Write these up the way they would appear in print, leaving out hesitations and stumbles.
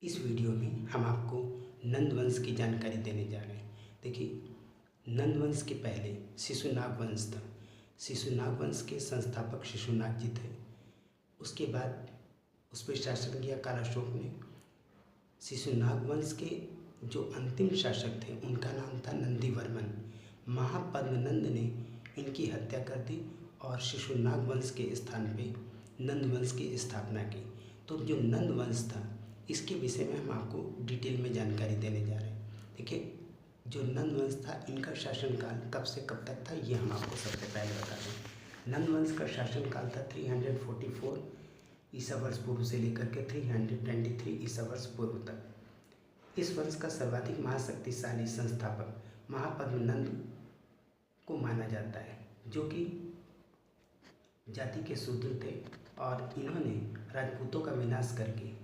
इस वीडियो में हम आपको नंद वंश की जानकारी देने जा रहे हैं। देखिए, नंद वंश के पहले शिशुनाग वंश था। शिशुनाग वंश के संस्थापक शिशुनाग जी थे। उसके बाद उस पर शासन किया कालाशोक ने। शिशुनाग वंश के जो अंतिम शासक थे उनका नाम था नंदीवर्मन। महापद्मनंद ने इनकी हत्या कर दी और शिशुनाग वंश के स्थान पे नंद वंश की स्थापना की। तो जो नंद वंश था इसके विषय में हम आपको डिटेल में जानकारी देने जा रहे हैं। देखिए, जो नंद वंश था इनका शासनकाल कब से कब तक था ये हम आपको सबसे पहले बता दें। नंद वंश का शासनकाल था 344 ईसा वर्ष पूर्व से लेकर के 323 ईसा वर्ष पूर्व तक। इस वंश का सर्वाधिक महाशक्तिशाली संस्थापक महापद्मनंद को माना जाता है, जो कि जाति के शूद्र थे और इन्होंने राजपूतों का विनाश करके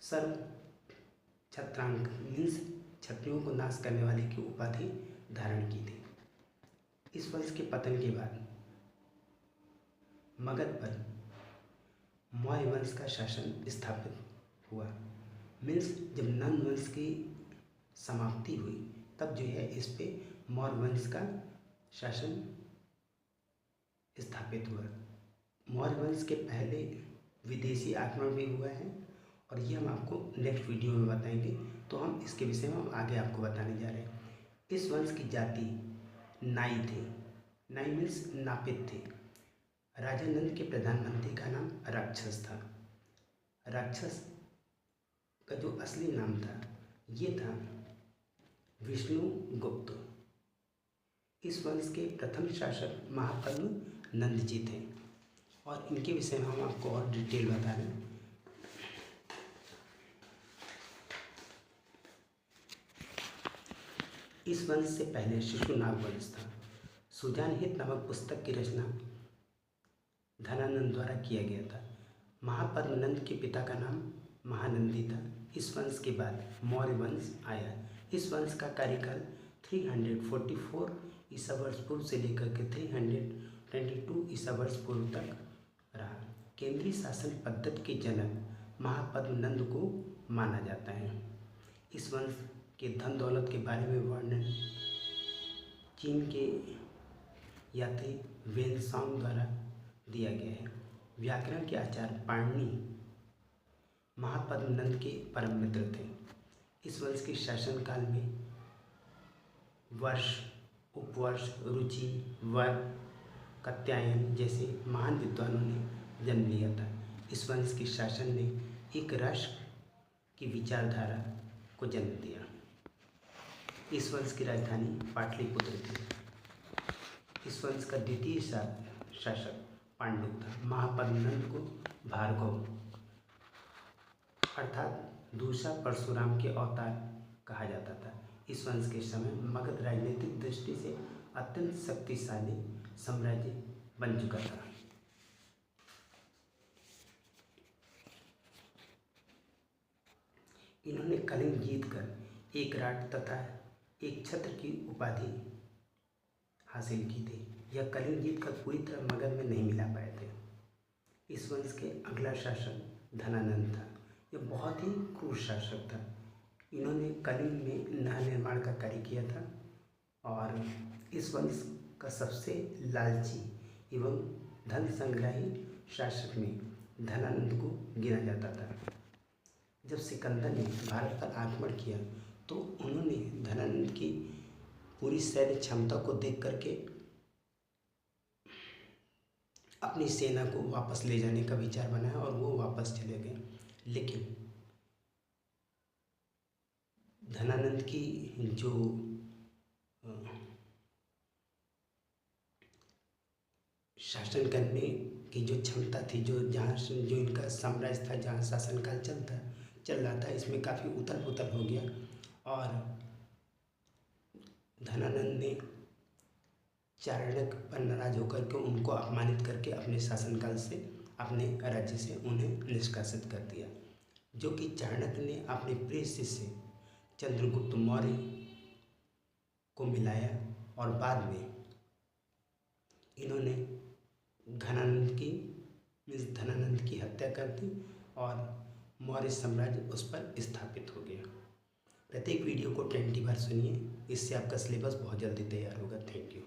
सर्व छत्रांक मीन्स क्षत्रियों को नाश करने वाले की उपाधि धारण की थी। इस वंश के पतन के बाद मगध पर मौर्य वंश का शासन स्थापित हुआ। मीन्स जब नंद वंश की समाप्ति हुई तब जो है इस पे मौर्य वंश का शासन स्थापित हुआ। मौर्य वंश के पहले विदेशी आक्रमण भी हुआ है और ये हम आपको नेक्स्ट वीडियो में बताएंगे। तो हम इसके विषय में हम आगे आपको बताने जा रहे हैं। इस वंश की जाति नाई थे। नाई मीन्स नापित थे। राजा नंद के प्रधानमंत्री का नाम राक्षस था। राक्षस का जो असली नाम था ये था विष्णुगुप्त। इस वंश के प्रथम शासक महापद्म नंद जी थे और इनके विषय में हम आपको और डिटेल बता रहे हैं। इस वंश से पहले शिशुनाग वंश था। सुजान हित नामक पुस्तक की रचना धनानंद द्वारा किया गया था। महापद्मनंद के पिता का नाम महानंदी था। इस वंश के बाद मौर्य वंश आया। इस वंश का कार्यकाल 344 ईसा वर्ष पूर्व से लेकर के 322 ईसा वर्ष पूर्व तक रहा। केंद्रीय शासन पद्धति के जनक महापद्मनंद को माना जाता है। इस वंश के धन दौलत के बारे में वर्णन चीन के यात्री वेनसांग द्वारा दिया गया है। व्याकरण के आचार्य पाणिनि महापद्मनंद के परम मित्र थे। इस वंश के शासनकाल में वर्ष, उपवर्ष, रुचि, वर, कात्यायन जैसे महान विद्वानों ने जन्म लिया था। इस वंश के शासन ने एक राष्ट्र की विचारधारा को जन्म दिया। इस वंश की राजधानी पाटलिपुत्र थी। इस वंश का द्वितीय शासक पांडु था। महापद्मनंद को भार्गव अर्थात दूसरा परशुराम के अवतार कहा जाता था। इस वंश के समय मगध राजनीतिक दृष्टि से अत्यंत शक्तिशाली साम्राज्य बन चुका था। इन्होंने कलिंग जीतकर एक राट तथा एक छत्र की उपाधि हासिल की थी। यह कलिंग जीतकर पूरी तरह मगध में नहीं मिला पाए थे। इस वंश के अगला शासक धनानंद था। यह बहुत ही क्रूर शासक था। इन्होंने कलिंग में नहर निर्माण का कार्य किया था और इस वंश का सबसे लालची एवं धन संग्राही शासक में धनानंद को गिना जाता था। जब सिकंदर ने भारत पर आक्रमण किया तो उन्होंने धनानंद की पूरी सैन्य क्षमता को देख करके अपनी सेना को वापस ले जाने का विचार बनाया और वो वापस चले गए। लेकिन धनानंद की जो शासन करने की जो क्षमता थी, जो इनका साम्राज्य था, जहाँ शासनकाल चल रहा था, इसमें काफ़ी उथल पुथल हो गया और धनानंद ने चाणक्य पर नाराज होकर के उनको अपमानित करके अपने शासनकाल से, अपने राज्य से उन्हें निष्कासित कर दिया। जो कि चाणक्य ने अपने प्रिय शिष्य चंद्रगुप्त मौर्य को मिलाया और बाद में इन्होंने धनानंद की हत्या कर दी और मौर्य साम्राज्य उस पर स्थापित हो गया। प्रत्येक वीडियो को 20 बार सुनिए, इससे आपका सिलेबस बहुत जल्दी तैयार होगा। Thank you.